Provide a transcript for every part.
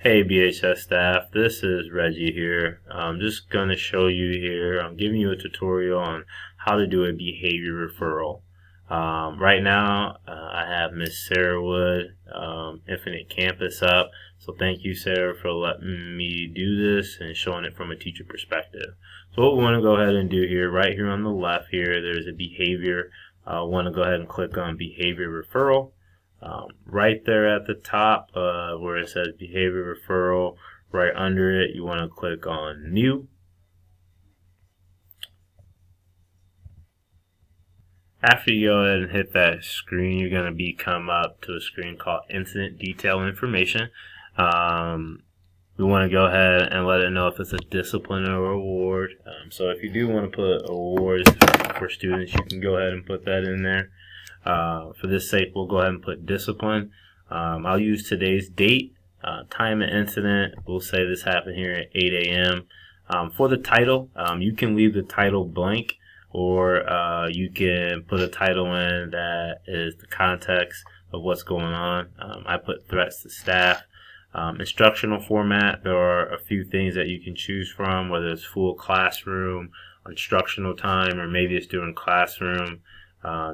Hey BHS staff, this is Reggie here. I'm just going to show you here, I'm giving you a tutorial on how to do a behavior referral. Right now, I have Miss Sarah Wood, Infinite Campus up. So thank you, Sarah, for letting me do this and showing it from a teacher perspective. So what we want to go ahead and do here, right here on the left here, there's a behavior. I want to go ahead and click on behavior referral. Right there at the top where it says behavior referral, right under it, you want to click on new. After you go ahead and hit that screen, you're going to come up to a screen called incident detail information. We want to go ahead and let it know if it's a discipline or award. So if you do want to put awards for students, you can go ahead and put that in there. For this sake, we'll go ahead and put discipline. I'll use today's date, time and incident. We'll say this happened here at 8 a.m. For the title, you can leave the title blank, or you can put a title in that is the context of what's going on. I put threats to staff. Instructional format, there are a few things that you can choose from, whether it's full classroom, instructional time, or maybe it's during classroom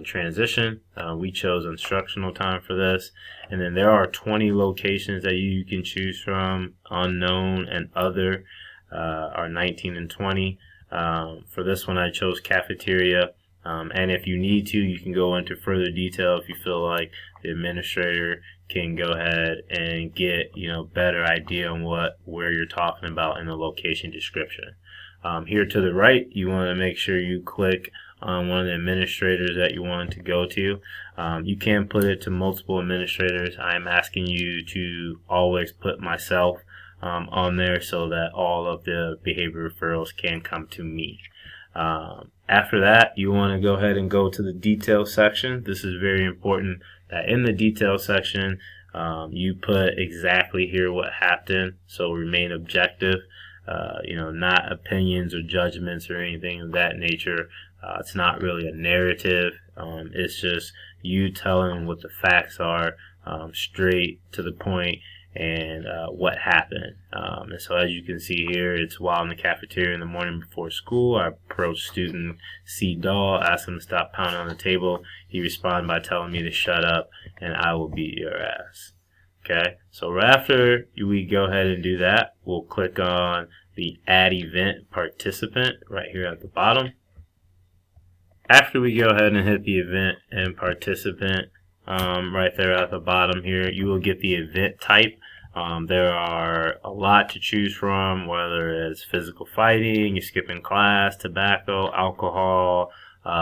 transition. We chose instructional time for this. And then there are 20 locations that you can choose from. Unknown and other are 19 and 20. For this one, I chose cafeteria. And if you need to, you can go into further detail if you feel like the administrator can go ahead and get better idea on where you're talking about in the location description. Here to the right, you want to make sure you click on one of the administrators that you want to go to. You can put it to multiple administrators. I'm asking you to always put myself on there so that all of the behavior referrals can come to me. After that, you want to go ahead and go to the detail section. This is very important that in the detail section, you put exactly here what happened, so remain objective. Not opinions or judgments or anything of that nature. It's not really a narrative. It's just you telling what the facts are, straight to the point, and what happened. And so as you can see here, it's while in the cafeteria in the morning before school, I approached student C. Dahl, asked him to stop pounding on the table. He responded by telling me to shut up and I will beat your ass. Okay, so right after we go ahead and do that, we'll click on the add event participant right here at the bottom. After we go ahead and hit the event and participant, right there at the bottom here, you will get the event type. There are a lot to choose from, whether it's physical fighting, you're skipping class, tobacco, alcohol,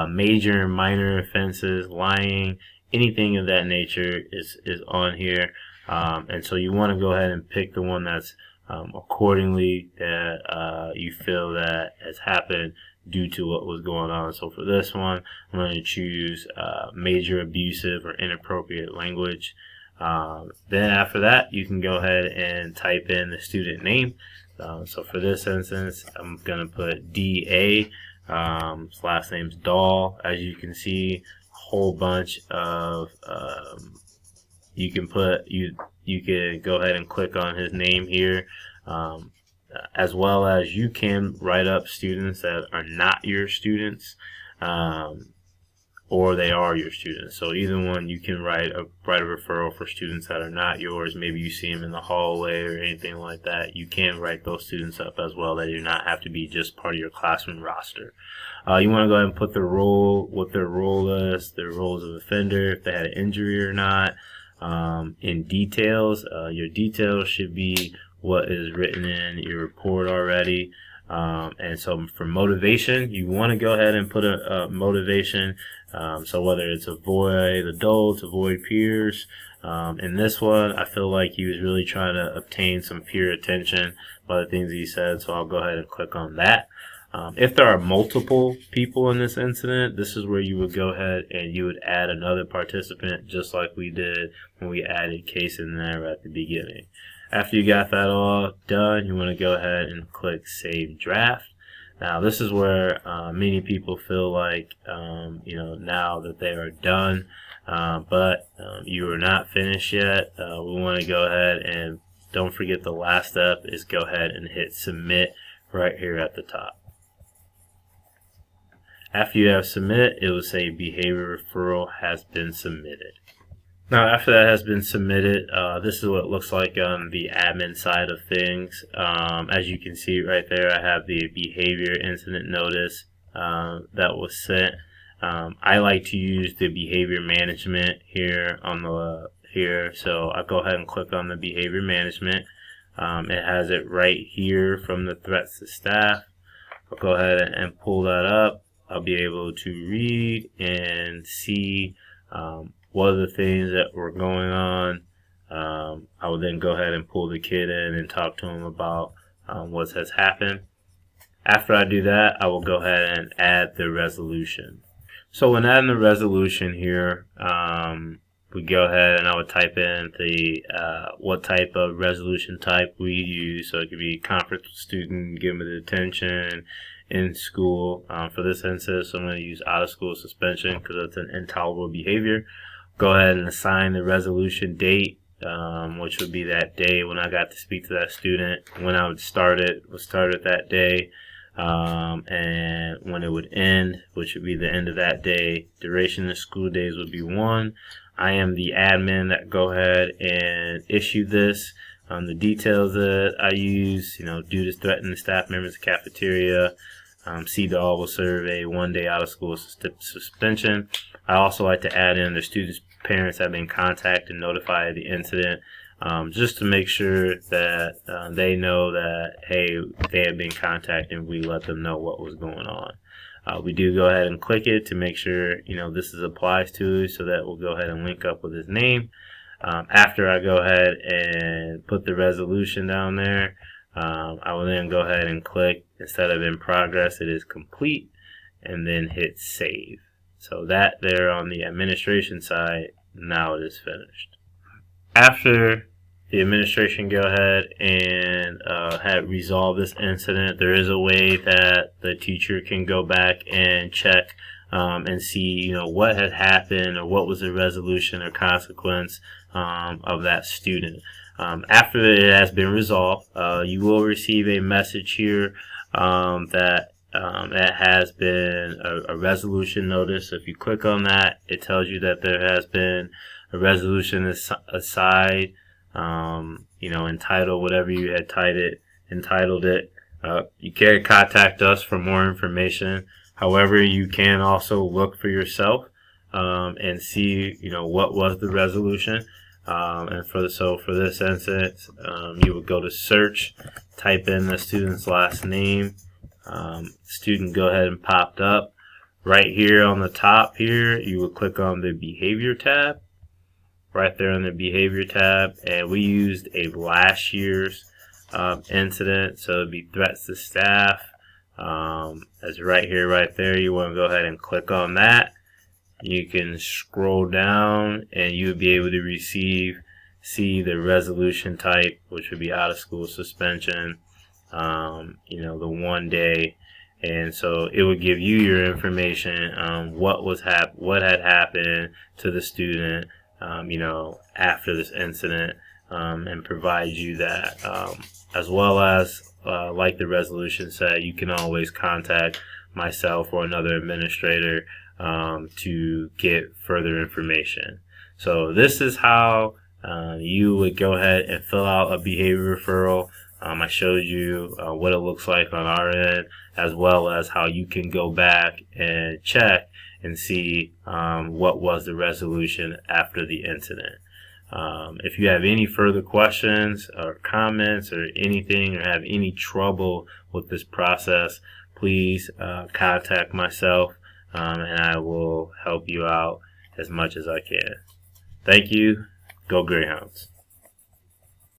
major and minor offenses, lying, anything of that nature is on here. And so you want to go ahead and pick the one that's accordingly that you feel that has happened due to what was going on. So for this one, I'm going to choose major abusive or inappropriate language. Then after that, you can go ahead and type in the student name. So for this instance, I'm going to put D.A. His last name's Dahl. As you can see, a whole bunch of you can go ahead and click on his name here, as well as you can write up students that are not your students, or they are your students. So either one, you can write a referral for students that are not yours. Maybe you see them in the hallway or anything like that. You can write those students up as well. They do not have to be just part of your classroom roster. You want to go ahead and put their role, what their role is, their role as an offender, if they had an injury or not. In details, your details should be what is written in your report already. And so for motivation, you want to go ahead and put a motivation. So whether it's avoid adults, avoid peers. In this one, I feel like he was really trying to obtain some peer attention by the things he said. So I'll go ahead and click on that. If there are multiple people in this incident, this is where you would go ahead and you would add another participant, just like we did when we added case in there at the beginning. After you got that all done, you want to go ahead and click Save Draft. Now, this is where many people feel like, now that they are done, but you are not finished yet. We want to go ahead and don't forget the last step is go ahead and hit submit right here at the top. After you have submit, it will say behavior referral has been submitted. Now, after that has been submitted, this is what it looks like on the admin side of things. As you can see right there, I have the behavior incident notice that was sent. I like to use the behavior management here on the so I'll go ahead and click on the behavior management. It has it right here from the threats to staff. I'll go ahead and pull that up. I'll be able to read and see what are the things that were going on. I will then go ahead and pull the kid in and talk to him about what has happened. After I do that, I will go ahead and add the resolution. So when adding the resolution here, we go ahead and I would type in the what type of resolution type we use. So it could be conference with student, give them attention, in school. For this instance, I'm going to use out of school suspension because it's an intolerable behavior. Go ahead and assign the resolution date, which would be that day when I got to speak to that student. When I would start it that day, and when it would end, which would be the end of that day. Duration of school days would be 1. I am the admin that go ahead and issue this. The details that I use, due to threatening staff members of the cafeteria, CDAW will serve a 1-day out of school suspension. I also like to add in the students' parents have been contacted and notified of the incident, just to make sure that they know that, hey, they have been contacted and we let them know what was going on. We do go ahead and click it to make sure this applies to, so that we'll go ahead and link up with his name. After I go ahead and put the resolution down there, I will then go ahead and click, instead of in progress, it is complete, and then hit save. So that there on the administration side, now it is finished. After the administration go ahead and have resolved this incident, there is a way that the teacher can go back and check and see what had happened or what was the resolution or consequence of that student. After it has been resolved, you will receive a message here that has been a resolution notice. If you click on that, it tells you that there has been a resolution aside, entitled whatever you had entitled it. You can contact us for more information. However, you can also look for yourself and see, what was the resolution. And for this instance, you would go to search, type in the student's last name. Student go ahead and popped up. Right here on the top here, you would click on the behavior tab. Right there on the behavior tab, and we used a last year's incident, so it'd be threats to staff. That's right here, right there. You want to go ahead and click on that. You can scroll down, and you would be able to see the resolution type, which would be out of school suspension. The 1 day, and so it would give you your information on what had happened to the student. After this incident, and provide you that, as well as, like the resolution said, you can always contact myself or another administrator to get further information. So this is how you would go ahead and fill out a behavior referral. I showed you what it looks like on our end, as well as how you can go back and check and see what was the resolution after the incident. If you have any further questions or comments or anything, or have any trouble with this process, please contact myself, and I will help you out as much as I can. Thank you. Go Greyhounds.